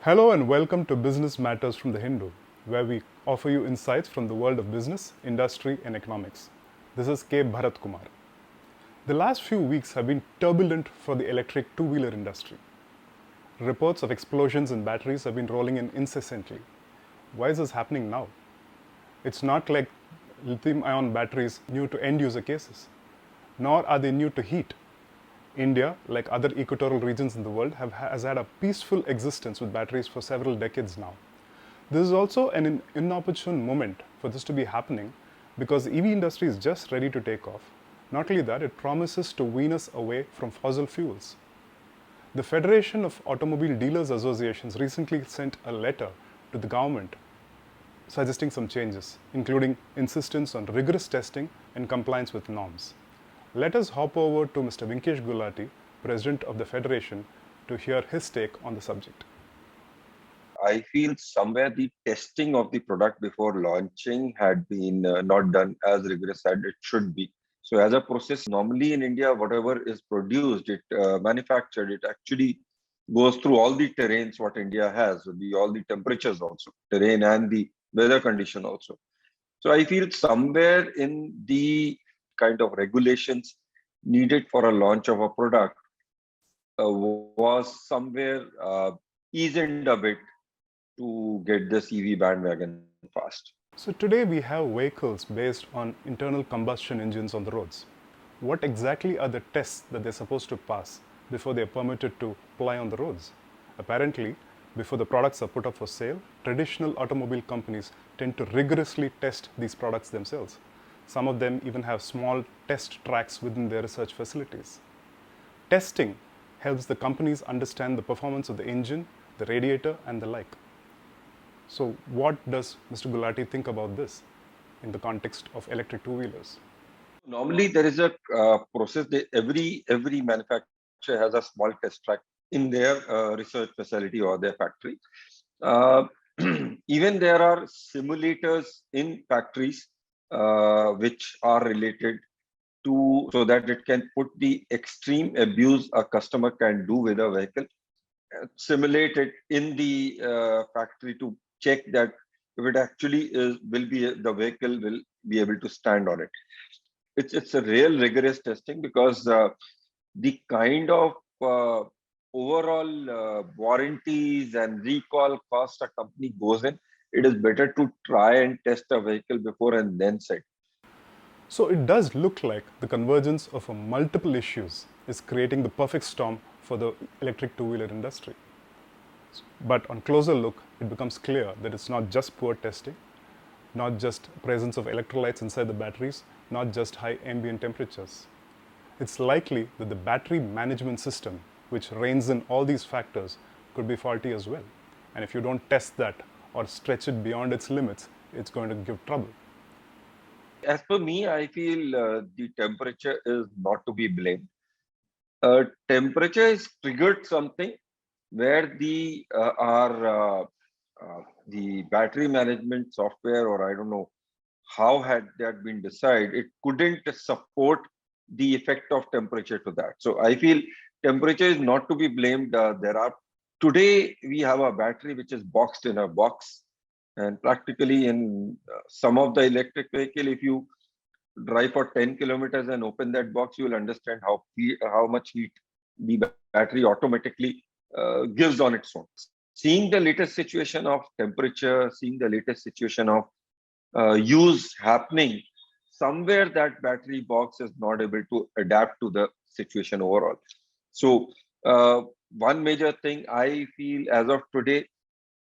Hello and welcome to Business Matters from the Hindu, where we offer you insights from the world of business, industry, and economics. This is K. Bharat Kumar. The last few weeks have been turbulent for the electric two-wheeler industry. Reports of explosions in batteries have been rolling in incessantly. Why is this happening now? It's not like lithium-ion batteries new to end-user cases, nor are they new to heat. India, like other equatorial regions in the world, has had a peaceful existence with batteries for several decades now. This is also an inopportune moment for this to be happening because the EV industry is just ready to take off. Not only that, it promises to wean us away from fossil fuels. The Federation of Automobile Dealers Associations recently sent a letter to the government suggesting some changes, including insistence on rigorous testing and compliance with norms. Let us hop over to Mr. Vinkesh Gulati, President of the Federation, to hear his take on the subject. I feel somewhere the testing of the product before launching had been not done as rigorous as it should be. So as a process, normally in India, whatever is produced, manufactured, it actually goes through all the terrains what India has, all the temperatures also, terrain and the weather condition also. So I feel somewhere in the kind of regulations needed for a launch of a product was somewhere eased a bit to get this EV bandwagon fast. So today we have vehicles based on internal combustion engines on the roads. What exactly are the tests that they're supposed to pass before they are permitted to ply on the roads? Apparently, before the products are put up for sale, traditional automobile companies tend to rigorously test these products themselves. Some of them even have small test tracks within their research facilities. Testing helps the companies understand the performance of the engine, the radiator, and the like. So what does Mr. Gulati think about this in the context of electric two-wheelers? Normally, there is a process. Every manufacturer has a small test track in their research facility or their factory. Uh, Even there are simulators in factories which are related to so that it can put the extreme abuse a customer can do with a vehicle, simulate it in the factory to check that if it actually is will be the vehicle will be able to stand on it. It's a real rigorous testing because the kind of overall warranties and recall cost a company goes in, it is better to try and test a vehicle before and then sell. So it does look like the convergence of multiple issues is creating the perfect storm for the electric two-wheeler industry. But on closer look, it becomes clear that it's not just poor testing, not just presence of electrolytes inside the batteries, not just high ambient temperatures. It's likely that the battery management system, which reins in all these factors, could be faulty as well. And if you don't test that or stretch it beyond its limits, it's going to give trouble. As per me, I feel the temperature is not to be blamed. Temperature is triggered something where the battery management software, or I don't know how had that been decided, it couldn't support the effect of temperature to that. So I feel temperature is not to be blamed. There are today we have a battery which is boxed in a box, and practically in some of the electric vehicle, if you drive for 10 kilometers and open that box, you will understand how much heat the battery automatically gives on its own. Seeing the latest situation of temperature, seeing the latest situation of use happening, somewhere that battery box is not able to adapt to the situation overall. So one major thing I feel as of today,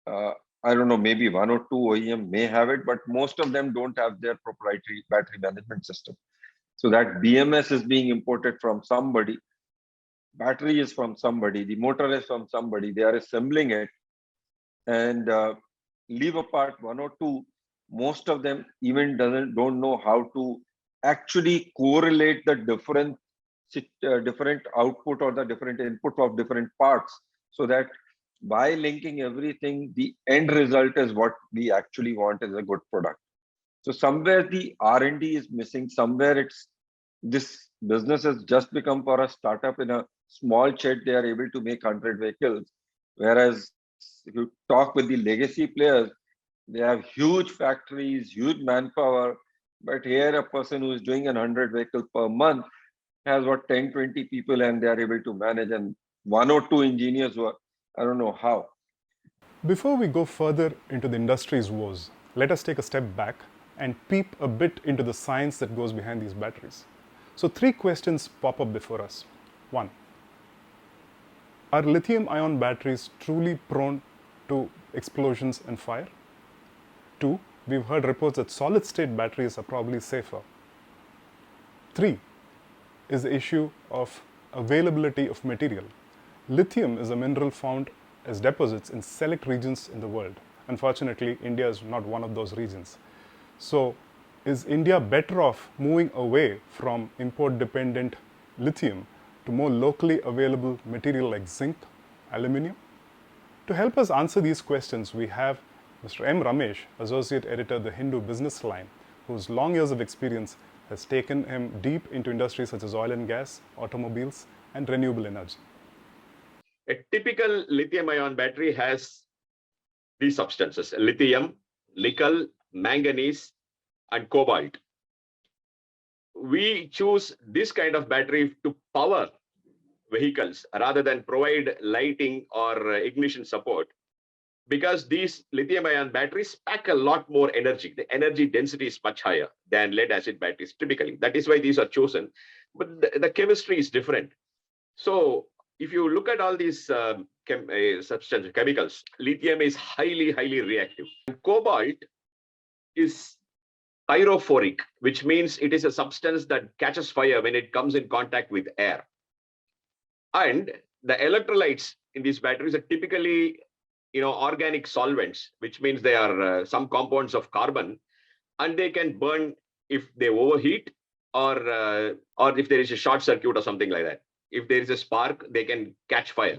uh, I don't know, maybe one or two OEM may have it, but most of them don't have their proprietary battery management system. So that BMS is being imported from somebody, battery is from somebody, the motor is from somebody, they are assembling it and leave apart one or two. Most of them even don't know how to actually correlate the different output or the different input of different parts, so that by linking everything, the end result is what we actually want is a good product. So somewhere the R&D is missing. Somewhere it's this business has just become for a startup in a small shed. They are able to make 100 vehicles, whereas If you talk with the legacy players, they have huge factories, huge manpower, but here a person who is doing 100 vehicles per month has what 10, 20 people and they are able to manage, and one or two engineers who are, I don't know how. Before we go further into the industry's woes, let us take a step back and peep a bit into the science that goes behind these batteries. So, three questions pop up before us. One, are lithium ion batteries truly prone to explosions and fire? Two, we've heard reports that solid state batteries are probably safer. Three, is the issue of availability of material. Lithium is a mineral found as deposits in select regions in the world. Unfortunately, India is not one of those regions. So, is India better off moving away from import dependent lithium to more locally available material like zinc, aluminium? To help us answer these questions, we have Mr. M. Ramesh, Associate Editor, The Hindu Business Line, whose long years of experience has taken him deep into industries such as oil and gas, automobiles, and renewable energy. A typical lithium-ion battery has these substances: lithium, nickel, manganese, and cobalt. We choose this kind of battery to power vehicles rather than provide lighting or ignition support, because these lithium-ion batteries pack a lot more energy. The energy density is much higher than lead-acid batteries typically. That is why these are chosen. But the chemistry is different. So if you look at all these chemicals, lithium is highly, highly reactive. And cobalt is pyrophoric, which means it is a substance that catches fire when it comes in contact with air. And the electrolytes in these batteries are typically organic solvents, which means they are some compounds of carbon, and they can burn if they overheat or if there is a short circuit or something like that. If there is a spark, they can catch fire.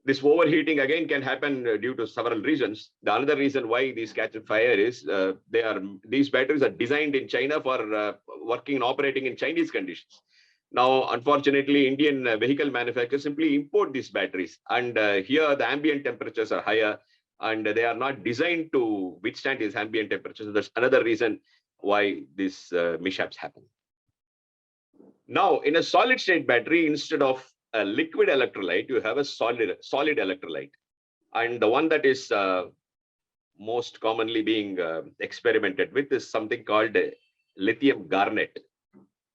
This overheating again can happen due to several reasons. The other reason why these catch fire is these batteries are designed in China for working and operating in Chinese conditions. Now, unfortunately, Indian vehicle manufacturers simply import these batteries, and here the ambient temperatures are higher, and they are not designed to withstand these ambient temperatures. That's another reason why these mishaps happen. Now, in a solid state battery, instead of a liquid electrolyte, you have a solid electrolyte. And the one that is most commonly being experimented with is something called lithium garnet.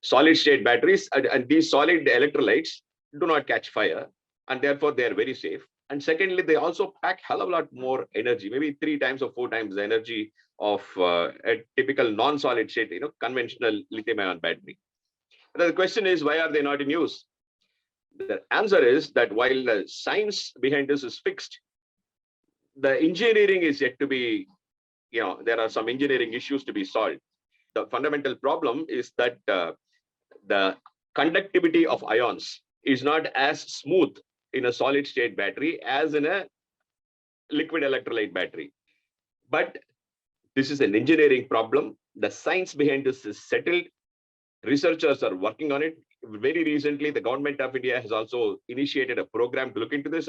Solid state batteries and these solid electrolytes do not catch fire, and therefore they are very safe. And secondly, they also pack a hell of a lot more energy, maybe 3 times or 4 times the energy of a typical non-solid state, conventional lithium-ion battery. The question is, why are they not in use? The answer is that while the science behind this is fixed, the engineering is yet to be, there are some engineering issues to be solved. The fundamental problem is that the conductivity of ions is not as smooth in a solid state battery as in a liquid electrolyte battery. But this is an engineering problem. The science behind this is settled. Researchers are working on it. Very recently, the government of India has also initiated a program to look into this.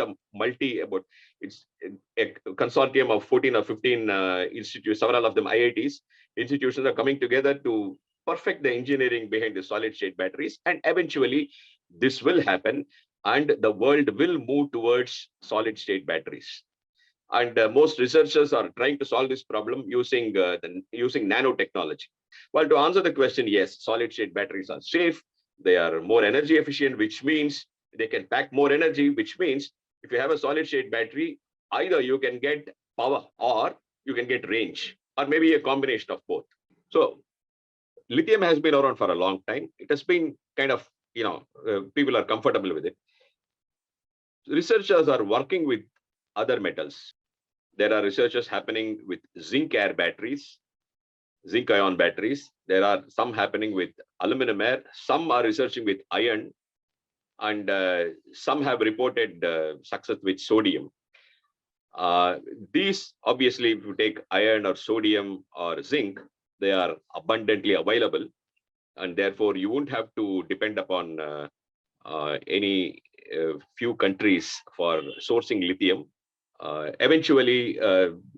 It's a consortium of 14 or 15 institutes, several of them IITs. Institutions are coming together to perfect the engineering behind the solid state batteries, and eventually this will happen, and the world will move towards solid state batteries. And most researchers are trying to solve this problem using nanotechnology. Well, to answer the question, yes, solid state batteries are safe. They are more energy efficient, which means they can pack more energy, which means if you have a solid state battery, either you can get power or you can get range, or maybe a combination of both. So lithium has been around for a long time. It has been kind of, people are comfortable with it. Researchers are working with other metals. There are researches happening with zinc air batteries, zinc ion batteries. There are some happening with aluminum air. Some are researching with iron, and some have reported success with sodium. These, obviously, if you take iron or sodium or zinc, they are abundantly available, and therefore you won't have to depend upon any few countries for sourcing lithium. Eventually,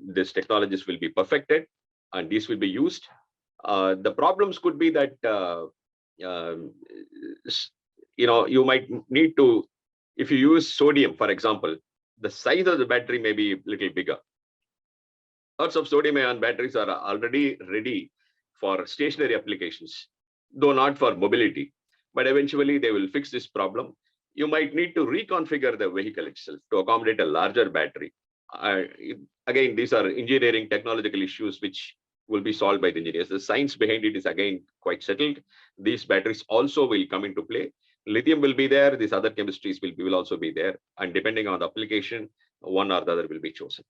these technologies will be perfected and these will be used. The problems could be that um, you might need to, if you use sodium, for example, the size of the battery may be a little bigger. Lots of sodium ion batteries are already ready for stationary applications, though not for mobility. But eventually they will fix this problem. You might need to reconfigure the vehicle itself to accommodate a larger battery. Uh, Again, these are engineering technological issues which will be solved by the engineers. The science behind it is again quite settled. These batteries also will come into play. Lithium will be there. These other chemistries will also be there. And depending on the application, one or the other will be chosen.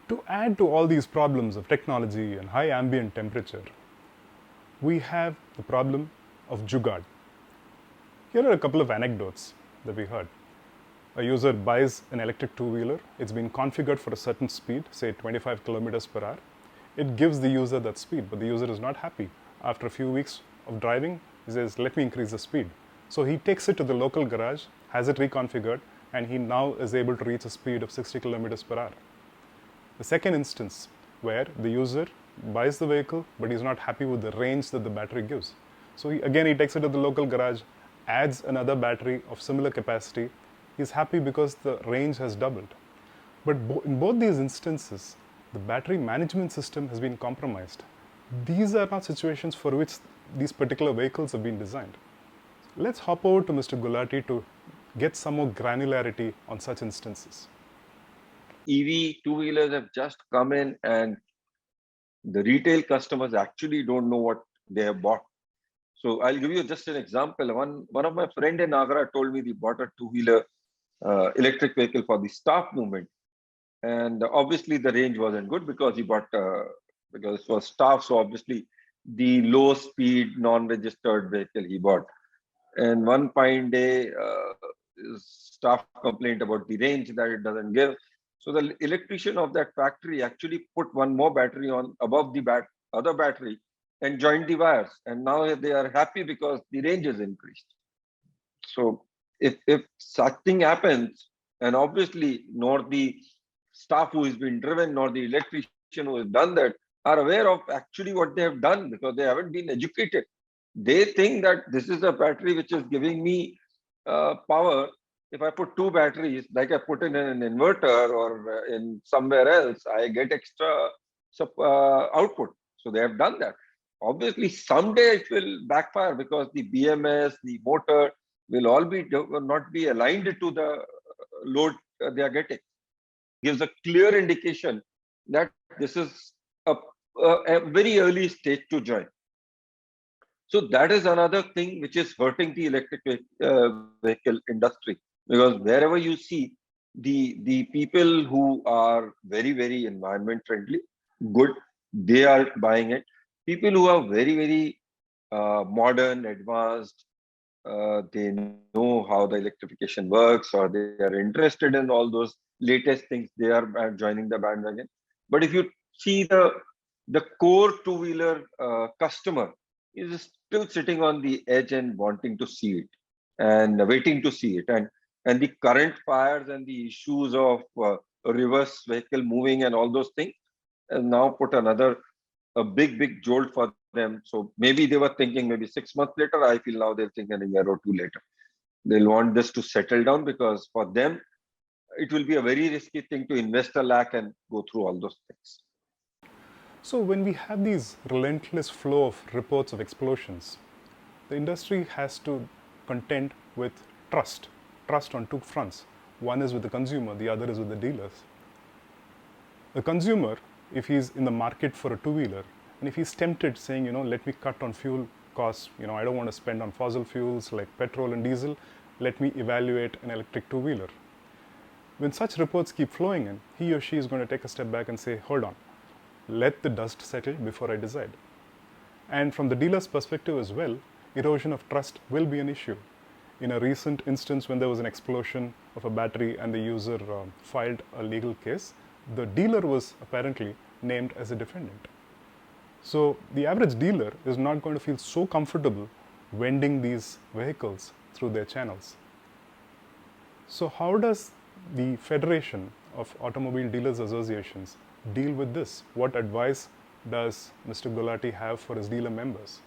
To add to all these problems of technology and high ambient temperature, we have the problem of jugaad. Here are a couple of anecdotes that we heard. A user buys an electric two-wheeler, it's been configured for a certain speed, say 25 kilometers per hour. It gives the user that speed, but the user is not happy. After a few weeks of driving, he says, let me increase the speed. So he takes it to the local garage, has it reconfigured, and he now is able to reach a speed of 60 kilometers per hour. The second instance, where the user buys the vehicle, but he's not happy with the range that the battery gives. So he takes it to the local garage, adds another battery of similar capacity. He's happy because the range has doubled. But in both these instances, the battery management system has been compromised. These are not situations for which these particular vehicles have been designed. Let's hop over to Mr. Gulati to get some more granularity on such instances. EV two-wheelers have just come in and the retail customers actually don't know what they have bought. So I'll give you just an example. One of my friend in Agra told me he bought a two-wheeler electric vehicle for the staff movement. And obviously the range wasn't good because he bought, because it was staff. So obviously the low speed non-registered vehicle he bought. And one fine day, staff complained about the range that it doesn't give. So the electrician of that factory actually put one more battery on above the other battery and joined the wires. And now they are happy because the range is increased. So if such thing happens, and obviously nor the staff who has been driven nor the electrician who has done that are aware of actually what they have done because they haven't been educated. They think that this is a battery which is giving me power. If I put two batteries, like I put in an inverter or in somewhere else, I get extra output. So they have done that. Obviously, someday it will backfire because the BMS, the motor will all not be aligned to the load they are getting. Gives a clear indication that this is a very early stage to join. So that is another thing which is hurting the electric vehicle industry, because wherever you see the people who are very environment friendly, good, they are buying it. People who are very modern, advanced, they know how the electrification works, or they are interested in all those latest things, they are joining the bandwagon. But if you see the core two-wheeler customer is still sitting on the edge and wanting to see it and waiting to see it, and the current fires and the issues of a reverse vehicle moving and all those things and now put a big jolt for them. So maybe they were thinking maybe 6 months later. I feel now they're thinking a year or two later. They'll want this to settle down because for them, it will be a very risky thing to invest a lakh and go through all those things. So when we have these relentless flow of reports of explosions, the industry has to contend with trust on two fronts. One is with the consumer, the other is with the dealers. The consumer, if he's in the market for a two-wheeler, and if he's tempted saying, let me cut on fuel costs, I don't want to spend on fossil fuels like petrol and diesel, let me evaluate an electric two-wheeler. When such reports keep flowing in, he or she is going to take a step back and say, hold on, let the dust settle before I decide. And from the dealer's perspective as well, erosion of trust will be an issue. In a recent instance when there was an explosion of a battery and the user filed a legal case, the dealer was apparently named as a defendant. So the average dealer is not going to feel so comfortable vending these vehicles through their channels. So how does the federation of Automobile Dealers Associations deal with this? What advice does Mr. Gulati have for his dealer members?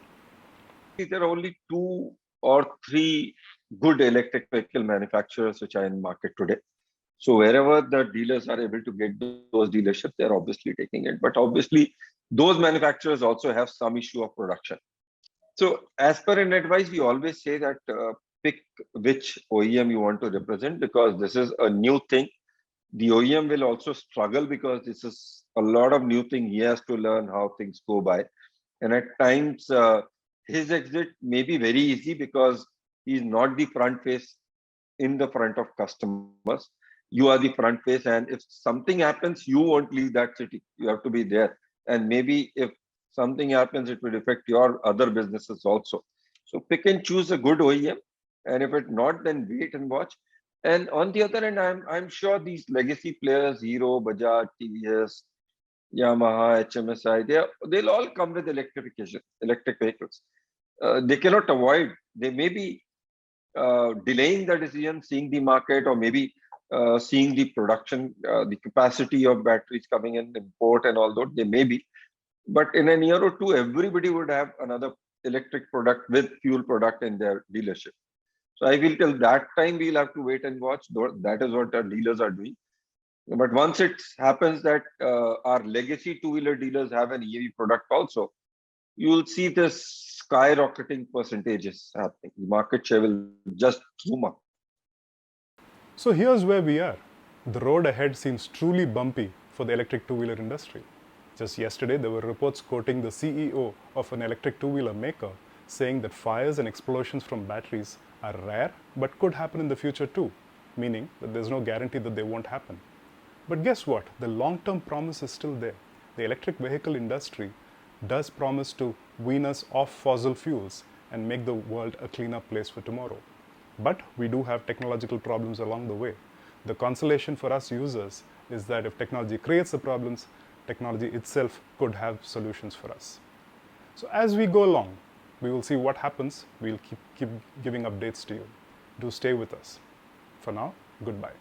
There are only 2 or 3 good electric vehicle manufacturers which are in market today. So wherever the dealers are able to get those dealerships, they're obviously taking it. But obviously, those manufacturers also have some issue of production. So as per an advice, we always say that pick which OEM you want to represent, because this is a new thing. The OEM will also struggle because this is a lot of new thing. He has to learn how things go by. And at times, his exit may be very easy because he's not the front face in the front of customers. You are the front face, and if something happens, you won't leave that city. You have to be there. And maybe if something happens, it will affect your other businesses also. So pick and choose a good OEM. And if it's not, then wait and watch. And on the other hand, I'm sure these legacy players, Hero, Bajaj, TVS, Yamaha, HMSI, they'll all come with electric vehicles. They cannot avoid. They may be delaying the decision, seeing the market, or maybe seeing the production, the capacity of batteries coming in, import and all that. They may be. But in a year or two, everybody would have another electric product with fuel product in their dealership. So I feel till that time, we'll have to wait and watch. That is what our dealers are doing. But once it happens that our legacy two-wheeler dealers have an EV product also, you will see this skyrocketing percentages happening. The market share will just zoom up. So here's where we are. The road ahead seems truly bumpy for the electric two-wheeler industry. Just yesterday, there were reports quoting the CEO of an electric two-wheeler maker saying that fires and explosions from batteries are rare but could happen in the future too, meaning that there's no guarantee that they won't happen. But guess what? The long-term promise is still there. The electric vehicle industry does promise to wean us off fossil fuels and make the world a cleaner place for tomorrow. But we do have technological problems along the way. The consolation for us users is that if technology creates the problems, technology itself could have solutions for us. So as we go along, we will see what happens. We'll keep giving updates to you. Do stay with us. For now, goodbye.